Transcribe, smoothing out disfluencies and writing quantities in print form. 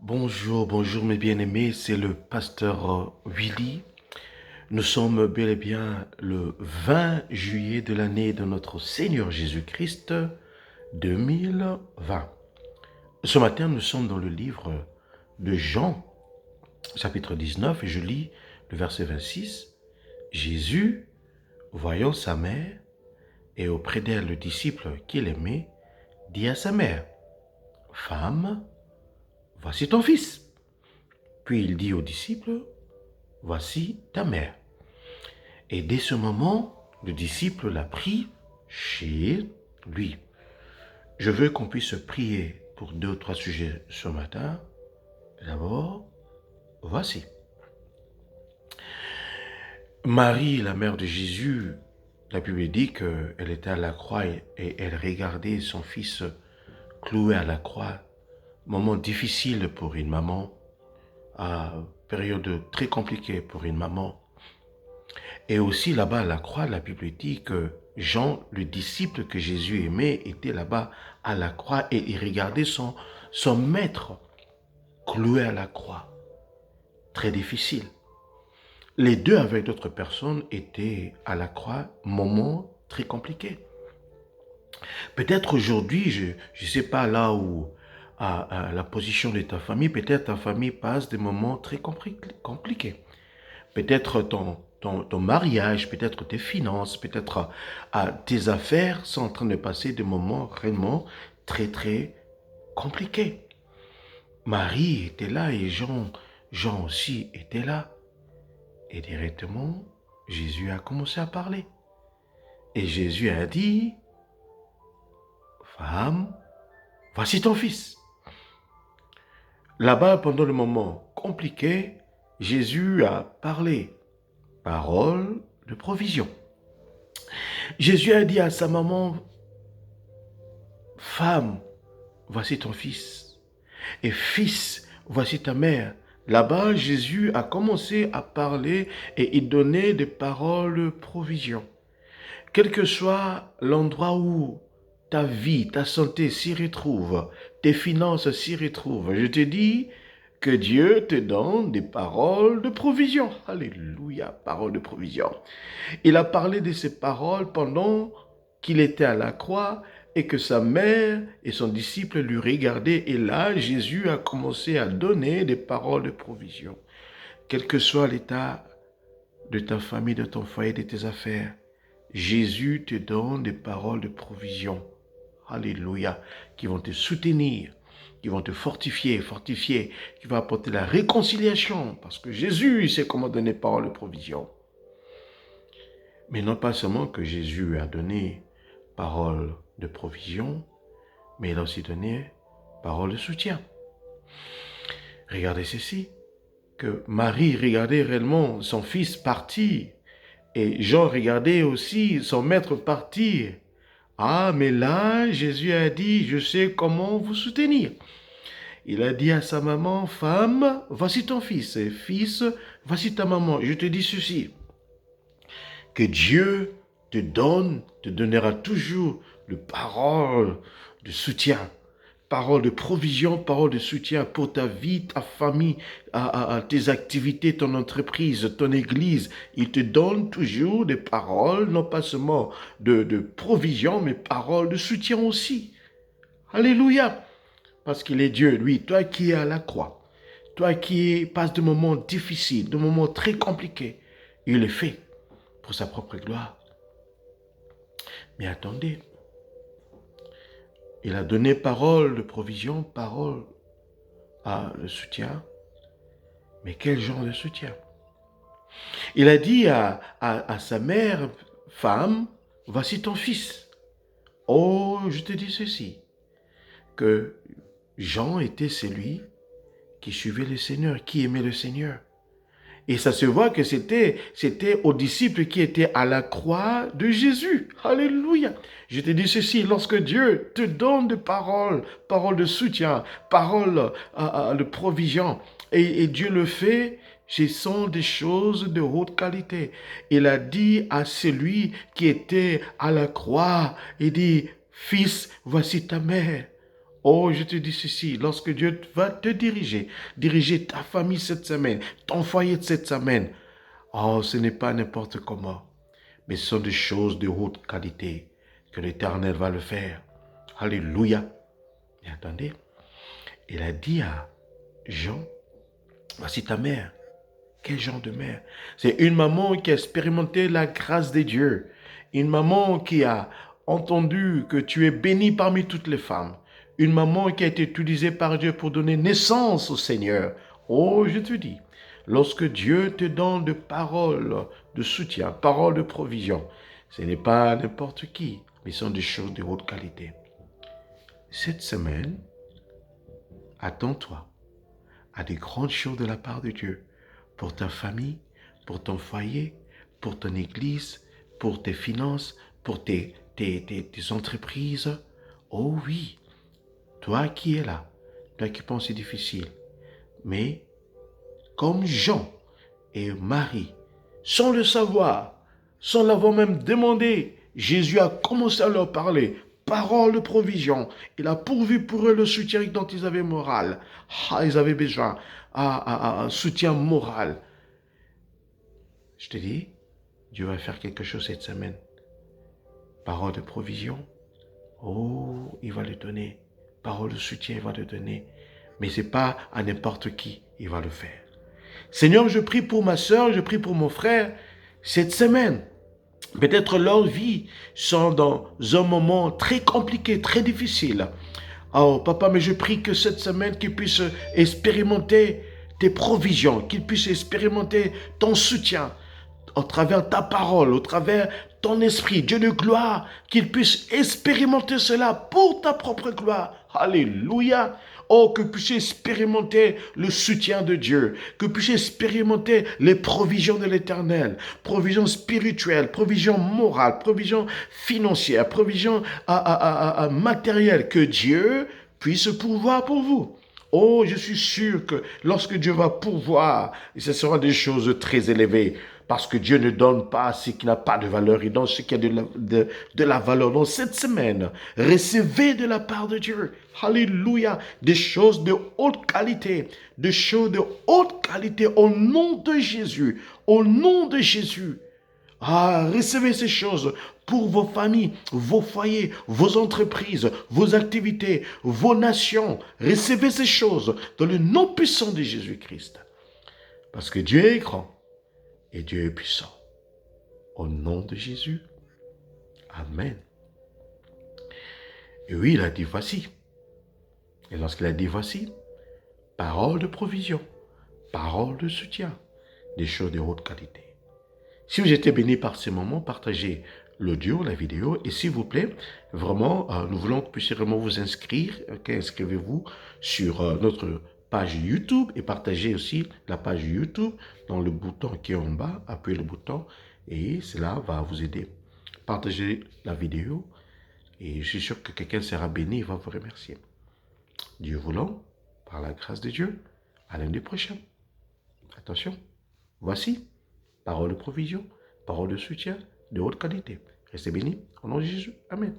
Bonjour mes bien-aimés, c'est le pasteur Willy. Nous sommes bel et bien le 20 juillet de l'année de notre Seigneur Jésus-Christ 2020. Ce matin, nous sommes dans le livre de Jean, chapitre 19, et je lis le verset 26. Jésus, voyant sa mère et auprès d'elle le disciple qu'il aimait, dit à sa mère, « Femme, voici ton fils. » Puis il dit aux disciples, « Voici ta mère. » Et dès ce moment, le disciple l'a pris chez lui. Je veux qu'on puisse prier pour 2 ou 3 sujets ce matin. D'abord, voici. Marie, la mère de Jésus, la Bible dit qu'elle était à la croix et elle regardait son fils cloué à la croix. Moment difficile pour une maman, période très compliquée pour une maman. Et aussi là-bas à la croix, la Bible dit que Jean, le disciple que Jésus aimait, était là-bas à la croix et il regardait son maître cloué à la croix. Très difficile. Les deux avec d'autres personnes étaient à la croix, moment très compliqué. Peut-être aujourd'hui, je ne sais pas là où, à la position de ta famille, peut-être ta famille passe des moments très compliqués. Peut-être ton mariage, peut-être tes finances, peut-être tes affaires sont en train de passer des moments vraiment très, très compliqués. Marie était là et Jean aussi était là. Et directement, Jésus a commencé à parler. Et Jésus a dit, « Femme, voici ton fils. » Là-bas, pendant le moment compliqué, Jésus a parlé. Parole de provision. Jésus a dit à sa maman, « Femme, voici ton fils. Et fils, voici ta mère. » Là-bas, Jésus a commencé à parler et il donnait des paroles de provision. Quel que soit l'endroit où ta vie, ta santé s'y retrouve, tes finances s'y retrouvent, je te dis que Dieu te donne des paroles de provision. Alléluia, paroles de provision. Il a parlé de ces paroles pendant qu'il était à la croix et que sa mère et son disciple lui regardaient. Et là, Jésus a commencé à donner des paroles de provision. Quel que soit l'état de ta famille, de ton foyer, de tes affaires, Jésus te donne des paroles de provision. Alléluia, qui vont te soutenir, qui vont te fortifier, qui vont apporter la réconciliation, parce que Jésus sait comment donner parole de provision. Mais non pas seulement que Jésus a donné parole de provision, mais il a aussi donné parole de soutien. Regardez ceci, que Marie regardait réellement son fils partir, et Jean regardait aussi son maître partir. Ah, mais là, Jésus a dit, je sais comment vous soutenir. Il a dit à sa maman, femme, voici ton fils, et fils, voici ta maman. Je te dis ceci, que Dieu te donnera toujours de paroles de soutien, paroles de provision, paroles de soutien pour ta vie, ta famille, tes activités, ton entreprise, ton église. Il te donne toujours des paroles, non pas seulement de provision, mais paroles de soutien aussi. Alléluia! Parce qu'il est Dieu, lui, toi qui es à la croix, toi qui passes de moments difficiles, de moments très compliqués, il le fait pour sa propre gloire. Mais attendez, il a donné parole de provision, parole de soutien. Mais quel genre de soutien? Il a dit à sa mère, femme, voici ton fils. Oh, je te dis ceci, que Jean était celui qui suivait le Seigneur, qui aimait le Seigneur. Et ça se voit que c'était aux disciples qui étaient à la croix de Jésus. Alléluia. Je te dis ceci, lorsque Dieu te donne des paroles, paroles de soutien, paroles de provision, et Dieu le fait, ce sont des choses de haute qualité. Il a dit à celui qui était à la croix, il dit, fils, voici ta mère. Oh, je te dis ceci, lorsque Dieu va te diriger ta famille cette semaine, ton foyer de cette semaine, oh, ce n'est pas n'importe comment, mais ce sont des choses de haute qualité que l'Éternel va le faire. Alléluia. Et attendez, il a dit à Jean, voici ta mère. Quel genre de mère? C'est une maman qui a expérimenté la grâce de Dieu. Une maman qui a entendu que tu es bénie parmi toutes les femmes. Une maman qui a été utilisée par Dieu pour donner naissance au Seigneur. Oh, je te dis, lorsque Dieu te donne de paroles de soutien, paroles de provision, ce n'est pas n'importe qui, mais ce sont des choses de haute qualité. Cette semaine, attends-toi à des grandes choses de la part de Dieu. Pour ta famille, pour ton foyer, pour ton église, pour tes finances, pour tes entreprises. Oh oui, toi qui es là, toi qui penses c'est difficile. Mais comme Jean et Marie, sans le savoir, sans l'avoir même demandé, Jésus a commencé à leur parler. Parole de provision. Il a pourvu pour eux le soutien dont ils avaient moral. Ah, ils avaient besoin un soutien moral. Je te dis, Dieu va faire quelque chose cette semaine. Parole de provision. Oh, il va le donner. Parole de soutien, il va le donner. Mais ce n'est pas à n'importe qui, il va le faire. Seigneur, je prie pour ma soeur, je prie pour mon frère cette semaine. Peut-être leur vie sont dans un moment très compliqué, très difficile. Oh, papa, mais je prie que cette semaine, qu'ils puissent expérimenter tes provisions, qu'ils puissent expérimenter ton soutien au travers ta parole, au travers ton esprit, Dieu de gloire, qu'ils puissent expérimenter cela pour ta propre gloire. Alléluia. Oh, que puissiez expérimenter le soutien de Dieu, que puissiez expérimenter les provisions de l'Éternel, provisions spirituelles, provisions morales, provisions financières, provisions matérielles, que Dieu puisse pourvoir pour vous. Oh, je suis sûr que lorsque Dieu va pourvoir, ce sera des choses très élevées. Parce que Dieu ne donne pas ce qui n'a pas de valeur, il donne ce qui a de la valeur. Donc cette semaine, recevez de la part de Dieu, alléluia, des choses de haute qualité, des choses de haute qualité au nom de Jésus, au nom de Jésus. Ah, recevez ces choses pour vos familles, vos foyers, vos entreprises, vos activités, vos nations. Recevez ces choses dans le nom puissant de Jésus-Christ. Parce que Dieu est grand. Et Dieu est puissant. Au nom de Jésus. Amen. Et oui, il a dit voici. Et lorsqu'il a dit voici, parole de provision, parole de soutien, des choses de haute qualité. Si vous êtes béni par ces moments, partagez l'audio, la vidéo. Et s'il vous plaît, vraiment, nous voulons que vous puissiez vraiment vous inscrire. Inscrivez-vous sur notre page YouTube et partagez aussi la page YouTube dans le bouton qui est en bas. Appuyez le bouton et cela va vous aider. Partagez la vidéo et je suis sûr que quelqu'un sera béni et va vous remercier. Dieu voulant, par la grâce de Dieu, à lundi prochain. Attention, voici, parole de provision, parole de soutien de haute qualité. Restez bénis au nom de Jésus. Amen.